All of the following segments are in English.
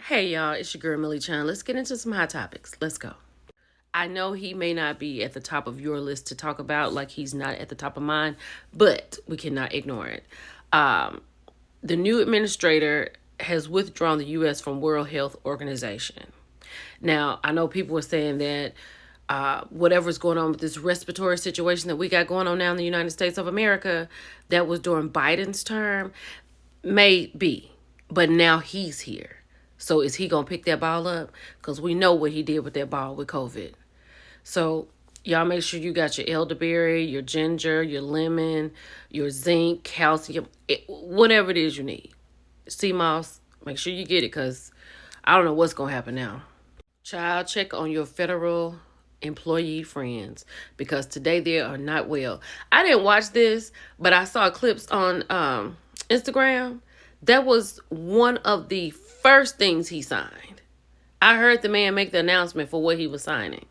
Hey y'all, it's your girl Millie Chan. Let's get into some hot topics. Let's go. I know he may not be at the top of your list to talk about, like he's not at the top of mine, but we cannot ignore it. The new administrator has withdrawn the U.S. from World Health Organization. Now, I know people were saying that whatever's going on with this respiratory situation that we got going on now in the United States of America, that was during Biden's term, may be, but now he's here. So is he going to pick that ball up? Because we know what he did with that ball with COVID. So y'all make sure you got your elderberry, your ginger, your lemon, your zinc, calcium, whatever it is you need. Sea moss, make sure you get it because I don't know what's going to happen now. Child, check on your federal employee friends because today they are not well. I didn't watch this, but I saw clips on Instagram. That was one of the first things he signed. I heard the man make the announcement for what he was signing.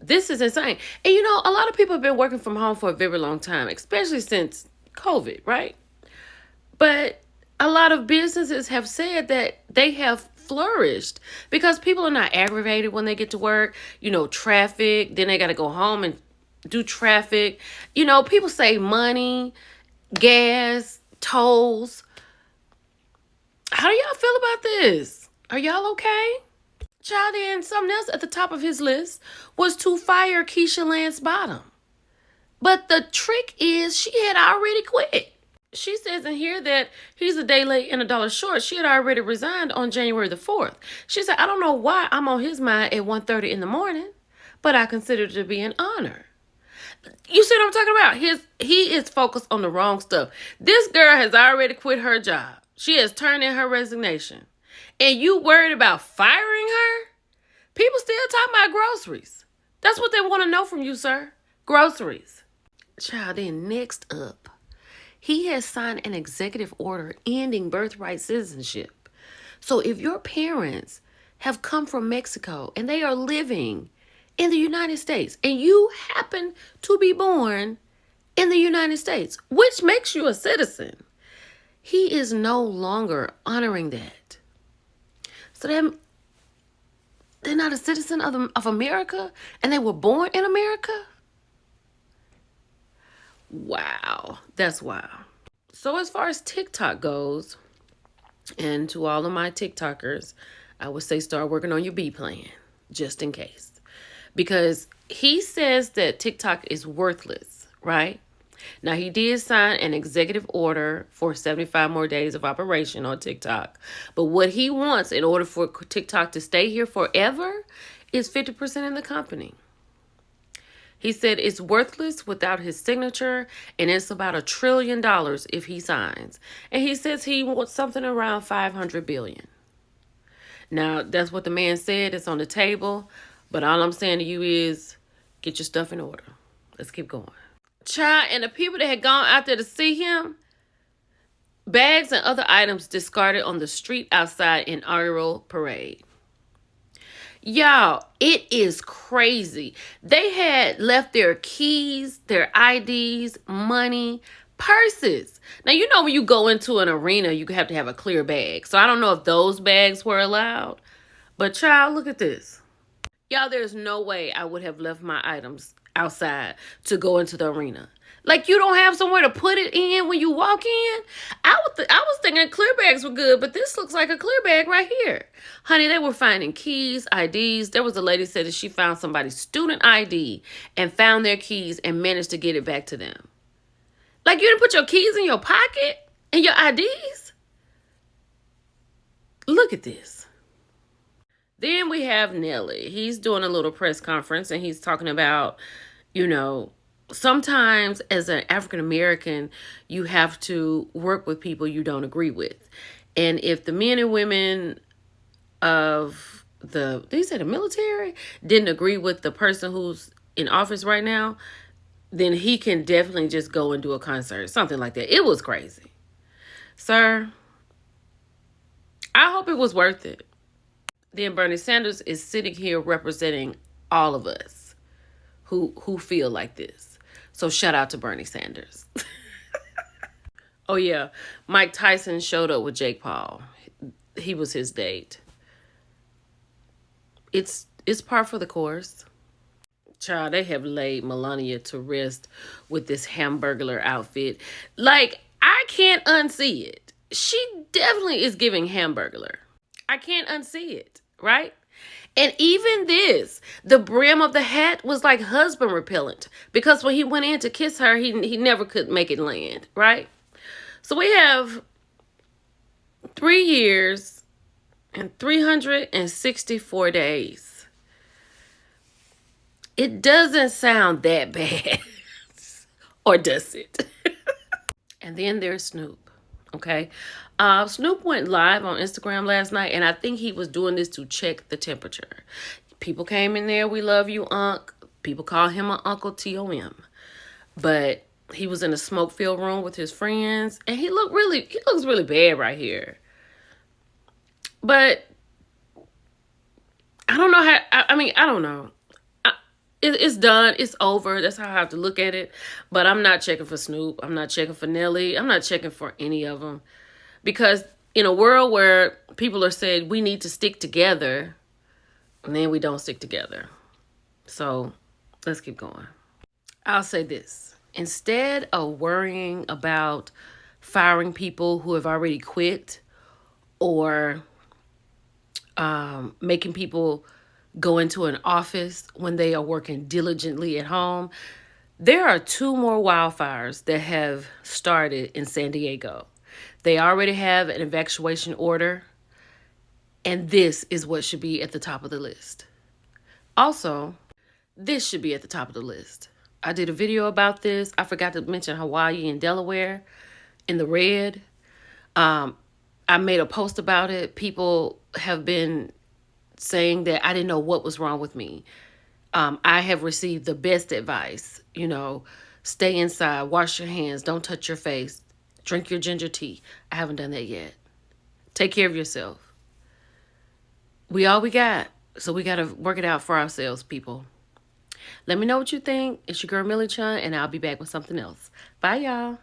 This is insane. And you know, a lot of people have been working from home for a very long time, especially since COVID, right? But a lot of businesses have said that they have flourished because people are not aggravated when they get to work. You know, traffic, then they got to go home and do traffic. You know, people save money, gas, tolls. How do y'all feel about this? Are y'all okay? Child, and something else at the top of his list was to fire Keisha Lance Bottom. But the trick is she had already quit. She says in here that he's a day late and a dollar short. She had already resigned on January the 4th. She said, I don't know why I'm on his mind at 1:30 in the morning, but I consider it to be an honor. You see what I'm talking about? He is focused on the wrong stuff. This girl has already quit her job. She has turned in her resignation. And you worried about firing her? People still talking about groceries. That's what they want to know from you, sir. Groceries. Child, then next up, he has signed an executive order ending birthright citizenship. So if your parents have come from Mexico and they are living in the United States and you happen to be born in the United States, which makes you a citizen, he is no longer honoring that. So they're not a citizen of America and they were born in America? Wow, that's wild. So as far as TikTok goes, and to all of my TikTokers, I would say start working on your B plan, just in case. Because he says that TikTok is worthless, right? Now, he did sign an executive order for 75 more days of operation on TikTok. But what he wants in order for TikTok to stay here forever is 50% in the company. He said it's worthless without his signature, and it's about $1 trillion if he signs. And he says he wants something around $500 billion. Now, that's what the man said. It's on the table. But all I'm saying to you is get your stuff in order. Let's keep going. Child, and the people that had gone out there to see him, bags and other items discarded on the street outside inaugural parade. Y'all, it is crazy. They had left their keys, their IDs, money, purses. Now, you know when you go into an arena, you have to have a clear bag. So I don't know if those bags were allowed. But child, look at this. Y'all, there's no way I would have left my items outside to go into the arena. Like, you don't have somewhere to put it in when you walk in? I was thinking clear bags were good, but this looks like a clear bag right here. Honey, they were finding keys, IDs. There was a lady said that she found somebody's student ID and found their keys and managed to get it back to them. Like, you didn't put your keys in your pocket and your IDs? Look at this. Then we have Nelly. He's doing a little press conference and he's talking about, you know, sometimes as an African American, you have to work with people you don't agree with. And if the men and women of the military didn't agree with the person who's in office right now, then he can definitely just go and do a concert, something like that. It was crazy. Sir, I hope it was worth it. Then Bernie Sanders is sitting here representing all of us who feel like this. So shout out to Bernie Sanders. Oh, yeah. Mike Tyson showed up with Jake Paul. he was his date. It's par for the course. Child, they have laid Melania to rest with this hamburglar outfit. Like, I can't unsee it. She definitely is giving hamburglar. I can't unsee it, right? And even this, the brim of the hat was like husband repellent because when he went in to kiss her, he never could make it land, right? So we have 3 years and 364 days. It doesn't sound that bad. Or does it? And then there's Snoop. Okay. Snoop went live on Instagram last night, and I think he was doing this to check the temperature. People came in there, we love you, Unc. People call him an Uncle TOM. But he was in a smoke-filled room with his friends, and he looks really bad right here. But I don't know how, I don't know. It's done. It's over. That's how I have to look at it. But I'm not checking for Snoop. I'm not checking for Nelly. I'm not checking for any of them. Because in a world where people are saying we need to stick together, and then we don't stick together. So let's keep going. I'll say this. Instead of worrying about firing people who have already quit or making people go into an office when they are working diligently at home, there are 2 more wildfires that have started in San Diego. They already have an evacuation order, and this is what should be at the top of the list. Also, this should be at the top of the list. I did a video about this. I forgot to mention Hawaii and Delaware in the red. I made a post about it. People have been saying that I didn't know what was wrong with me. I have received the best advice. Stay inside, wash your hands, don't touch your face, drink your ginger tea. I haven't done that yet. Take care of yourself. We all we got, so we got to work it out for ourselves, people. Let me know what you think. It's your girl, Millie Chun, and I'll be back with something else. Bye, y'all.